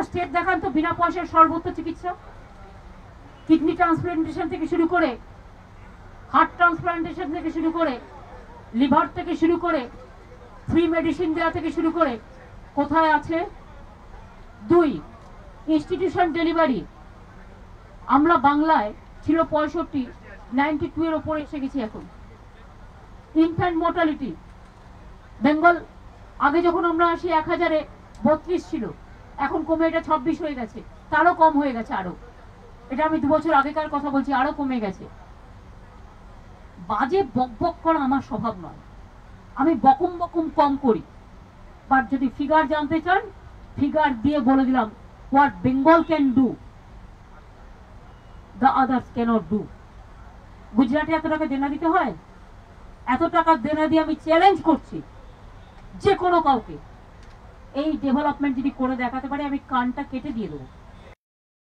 State দেখান তো বিনা পয়সার সর্বোচ্চ চিকিৎসা, কিডনি ট্রান্সপ্লান্টেশন থেকে শুরু করে, হার্ট ট্রান্সপ্লান্টেশন থেকে শুরু করে, লিভার থেকে শুরু করে, ফ্রি মেডিসিন দেওয়া থেকে শুরু করে, কোথায় আছে? 2 ইনস্টিটিউশন ডেলিভারি। আমরা বাংলায় ছিল 65, 92 এর উপরে এসে গেছি এখন। ইনফ্যান্ট মোর্টালিটি বেঙ্গল আগে যখন আমরা আসি 1000-এ 32 ছিল, এখন কমে এটা 26 হয়ে গেছে, তারও কম হয়ে গেছে আরো। এটা আমি 2 বছর আগেকার কথা বলছি, আরো কমে গেছে। বাজে বকবক করা আমার স্বভাব নয়, আমি বকম বকম কম করি, বাট যদি ফিগার জানতে চান ফিগার দিয়ে বলে দিলাম what Bengal can do the others can't do. গুজরাটে এত টাকা দেনা দিতে হয়, এত টাকা দেনা দিয়ে আমি চ্যালেঞ্জ করছি যে কোনো কাউকে এই ডেভেলপমেন্ট যদি করে দেখাতে পারে আমি কানটা কেটে দিয়ে দেবো।